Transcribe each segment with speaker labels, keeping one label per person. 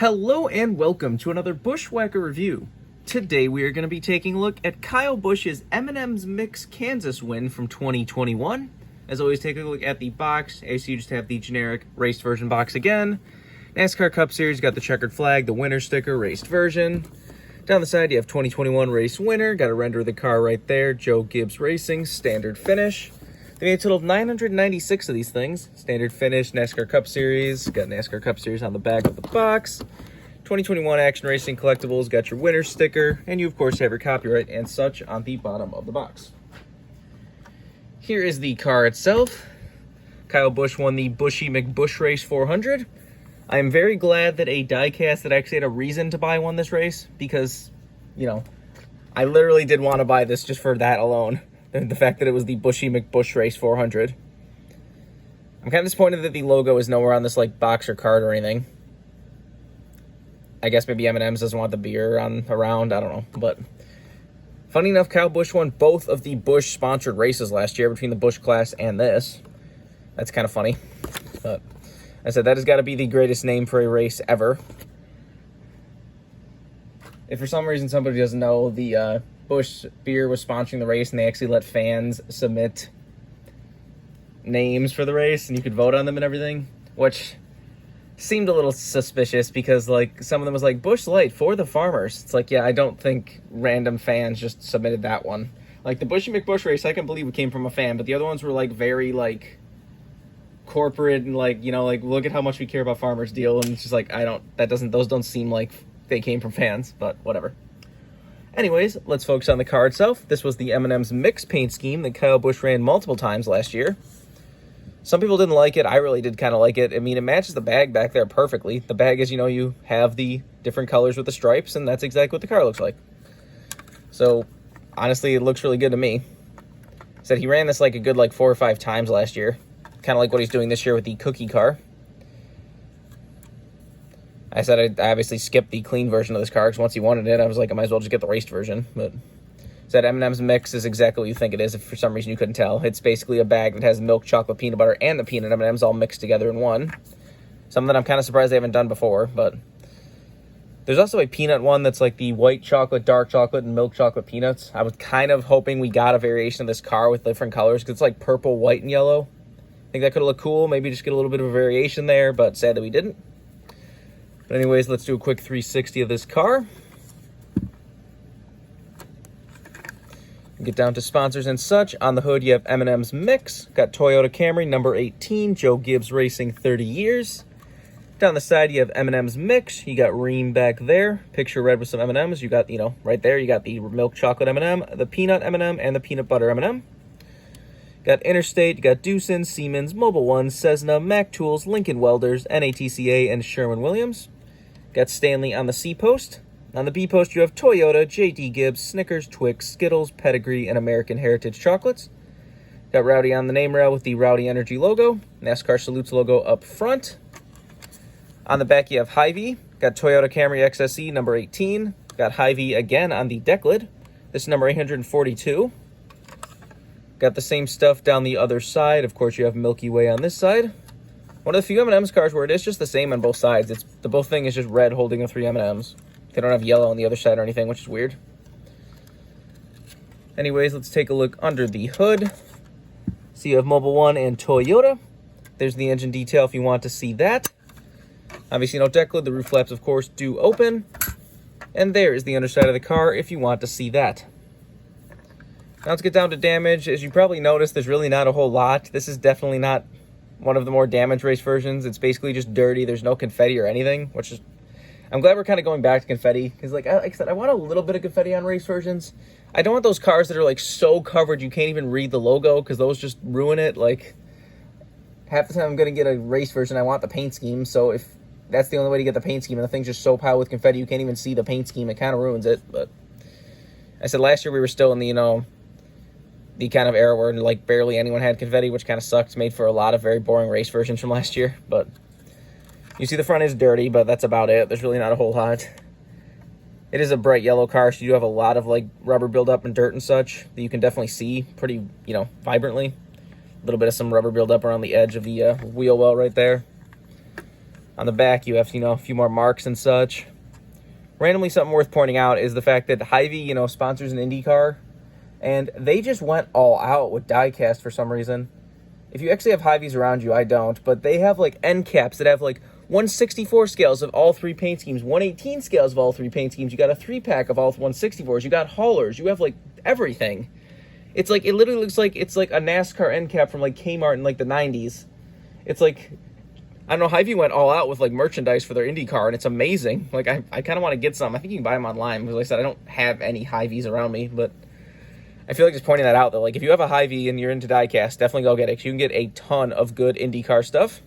Speaker 1: Hello and welcome to another BWhack review. Today we are going to be taking a look at Kyle Busch's M&Ms Mix Kansas win from 2021. As always, take a look at the box. As you just have the generic raced version box again. NASCAR Cup Series, got the checkered flag, the winner sticker, raced version. Down the side you have 2021 race winner, got a render of the car right there, Joe Gibbs Racing, standard finish. They made a total of 996 of these things. Standard finish, NASCAR Cup Series. Got NASCAR Cup Series on the back of the box. 2021 Action Racing Collectibles. Got your winner sticker. And you, of course, have your copyright and such on the bottom of the box. Here is the car itself. Kyle Busch won the Bushy McBusch Race 400. I am very glad that a diecast that actually had a reason to buy won this race. Because, you know, I literally did want to buy this just for that alone. The fact that it was the Bushy McBusch Race 400. I'm kind of disappointed that the logo is nowhere on this like box or card or anything. I guess maybe M&Ms doesn't want the beer around. I don't know. But funny enough, Kyle Busch won both of the Busch sponsored races last year between the Busch class and this. That's kind of funny. But I said that has got to be the greatest name for a race ever. If for some reason somebody doesn't know, the Busch beer was sponsoring the race, and they actually let fans submit names for the race, and you could vote on them and everything, which seemed a little suspicious because, like, some of them was like, Busch Light for the farmers. It's like, yeah, I don't think random fans just submitted that one. Like, the Bushy McBusch race, I can believe it came from a fan, but the other ones were, like, very, like, corporate and, like, you know, like, look at how much we care about farmers deal, and it's just like, those don't seem like they came from fans, but whatever. Anyways, let's focus on the car itself. This was the M&Ms Mix paint scheme that Kyle Busch ran multiple times last year. Some people didn't like it. I really did kind of like it. I mean, it matches the bag back there perfectly. The bag is, you know, you have the different colors with the stripes, and that's exactly what the car looks like. So, honestly, it looks really good to me. Said he ran this like a good 4 or 5 times last year. Kind of like what he's doing this year with the cookie car. I said I obviously skipped the clean version of this car because once he wanted it, I was like, I might as well just get the raced version. But said M&M's Mix is exactly what you think it is if for some reason you couldn't tell. It's basically a bag that has milk, chocolate, peanut butter, and the peanut M&Ms all mixed together in one. Something that I'm kind of surprised they haven't done before, but there's also a peanut one that's like the white chocolate, dark chocolate, and milk chocolate peanuts. I was kind of hoping we got a variation of this car with different colors because it's like purple, white, and yellow. I think that could have looked cool. Maybe just get a little bit of a variation there, but sad that we didn't. But anyways, let's do a quick 360 of this car. Get down to sponsors and such. On the hood, you have M&M's Mix. Got Toyota Camry, number 18. Joe Gibbs Racing, 30 years. Down the side, you have M&M's Mix. You got Ream back there. Picture red with some M&Ms. You got, you know, right there, you got the milk chocolate M&M, the peanut M&M, and the peanut butter M&M. Got Interstate, you got Doosan, Siemens, Mobil One, Cessna, Mac Tools, Lincoln Welders, NATCA, and Sherwin-Williams. Got Stanley on the C post. On the B post, you have Toyota, J.D. Gibbs, Snickers, Twix, Skittles, Pedigree, and American Heritage Chocolates. Got Rowdy on the name rail with the Rowdy Energy logo. NASCAR Salutes logo up front. On the back, you have Hy-Vee. Got Toyota Camry XSE, number 18. Got Hy-Vee again on the deck lid. This is number 842. Got the same stuff down the other side. Of course, you have Milky Way on this side. One of the few M&Ms cars where it is just the same on both sides. It's the both thing is just red holding the 3 M&Ms. They don't have yellow on the other side or anything, which is weird. Anyways, let's take a look under the hood. So you have Mobil One and Toyota. There's the engine detail if you want to see that. Obviously, no deck lid. The roof flaps, of course, do open. And there is the underside of the car if you want to see that. Now let's get down to damage. As you probably noticed, there's really not a whole lot. This is definitely not one of the more damaged race versions. It's basically just dirty. There's no confetti or anything, which is... I'm glad we're kind of going back to confetti, because like I said, I want a little bit of confetti on race versions. I don't want those cars that are like so covered you can't even read the logo, because those just ruin it. Like, half the time I'm going to get a race version, I want the paint scheme, so if that's the only way to get the paint scheme, and the thing's just so piled with confetti you can't even see the paint scheme, it kind of ruins it. But I said last year we were still in the, you know, the kind of era where like barely anyone had confetti, which kind of sucks. Made for a lot of very boring race versions from last year, but you see the front is dirty, but that's about it. There's really not a whole lot. It is a bright yellow car, so you do have a lot of like rubber buildup and dirt and such that you can definitely see pretty, you know, vibrantly. A little bit of some rubber buildup around the edge of the wheel well right there. On the back, you have, a few more marks and such. Randomly, something worth pointing out is the fact that Hy-Vee, sponsors an IndyCar, and they just went all out with Diecast for some reason. If you actually have Hy-Vees around you, I don't, but they have, end caps that have, 164 scales of all 3 paint schemes, 118 scales of all 3 paint schemes. You got a 3-pack of all 164s. You got haulers. You have, everything. It's it literally looks like it's like a NASCAR end cap from Kmart in the 90s. It's I don't know, Hy-Vee went all out with merchandise for their IndyCar, and it's amazing. I kind of want to get some. I think you can buy them online, because like I said, I don't have any Hy-Vees around me, but I feel like just pointing that out, that if you have a Hy-Vee and you're into Diecast, definitely go get it. You can get a ton of good IndyCar stuff.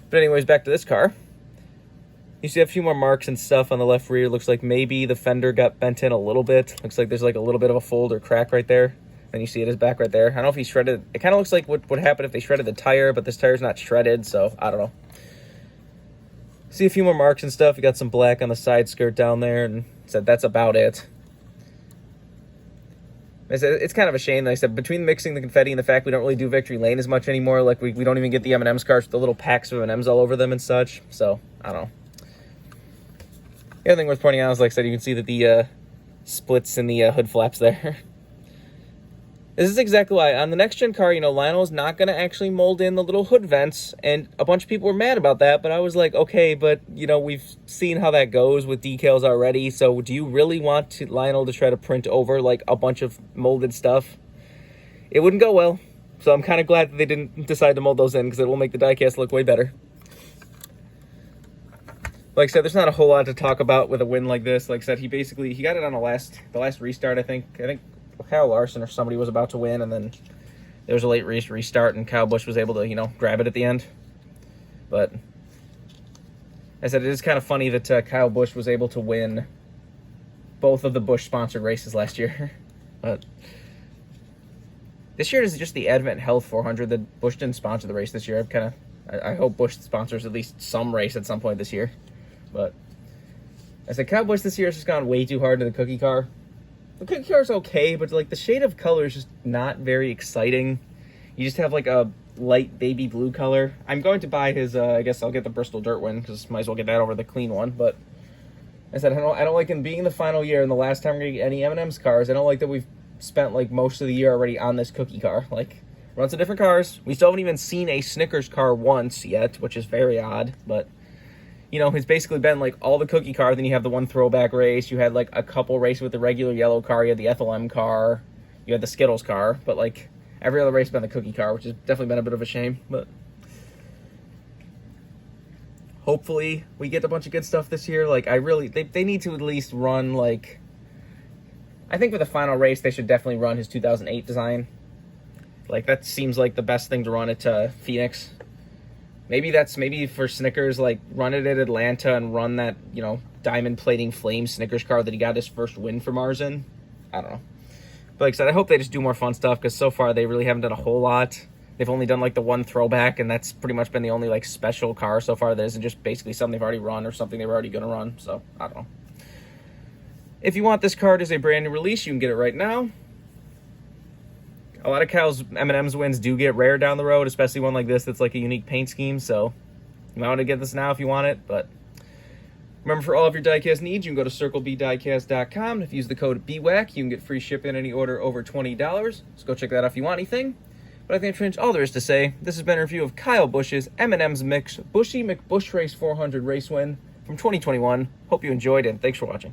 Speaker 1: But anyways, back to this car. You see a few more marks and stuff on the left rear. Looks like maybe the fender got bent in a little bit. Looks like there's a little bit of a fold or crack right there. And you see it is back right there. I don't know if he shredded. It kind of looks like what would happen if they shredded the tire, but this tire's not shredded, so I don't know. See a few more marks and stuff. You got some black on the side skirt down there, and said that's about it. I said it's kind of a shame. Like I said, between mixing the confetti and the fact we don't really do Victory Lane as much anymore, we don't even get the M&Ms cars with the little packs of M&Ms all over them and such. So I don't know. The other thing worth pointing out is, like I said, you can see that the splits in the hood flaps there. This is exactly why on the next gen car, Lionel's not going to actually mold in the little hood vents, and a bunch of people were mad about that, but I was like, okay, but we've seen how that goes with decals already, so do you really want Lionel to try to print over a bunch of molded stuff? It wouldn't go well, so I'm kind of glad that they didn't decide to mold those in, because it will make the diecast look way better. Like I said, there's not a whole lot to talk about with a win like this. Like I said, he got it on the last restart, I think Kyle Larson or somebody was about to win, and then there was a late restart, and Kyle Busch was able to, grab it at the end. But I said it is kind of funny that Kyle Busch was able to win both of the Busch-sponsored races last year. But this year is just the Advent Health 400. That Busch didn't sponsor the race this year. I hope Busch sponsors at least some race at some point this year. But I said Kyle Busch this year has just gone way too hard to the cookie car. The cookie car is okay, but the shade of color is just not very exciting. You just have a light baby blue color. I'm going to buy his, I guess I'll get the Bristol Dirt one, because might as well get that over the clean one. But I said I don't like him being the final year and the last time we're going to get any M&Ms cars. I don't like that we've spent most of the year already on this cookie car. Runs of different cars. We still haven't even seen a Snickers car once yet, which is very odd, but it's basically been all the cookie car. Then you have the one throwback race. You had a couple races with the regular yellow car. You had the Ethel M car. You had the Skittles car. But every other race has been the cookie car, which has definitely been a bit of a shame. But hopefully we get a bunch of good stuff this year. They need to at least run I think for the final race they should definitely run his 2008 design. That seems like the best thing to run at Phoenix. Maybe for Snickers, run it at Atlanta and run that, diamond plating flame Snickers car that he got his first win for Mars in. I don't know. But like I said, I hope they just do more fun stuff, because so far they really haven't done a whole lot. They've only done the one throwback, and that's pretty much been the only special car so far that isn't just basically something they've already run or something they were already going to run. So, I don't know. If you want this card as a brand new release, you can get it right now. A lot of Kyle's M&Ms wins do get rare down the road, especially one like this that's a unique paint scheme, so you might want to get this now if you want it. But remember, for all of your diecast needs, you can go to circlebdiecast.com. If you use the code BWhack, you can get free shipping any order over $20. So go check that out if you want anything. But I think that's pretty much all there is to say. This has been a review of Kyle Busch's M&Ms Mix Bushy McBush Race 400 race win from 2021. Hope you enjoyed, and thanks for watching.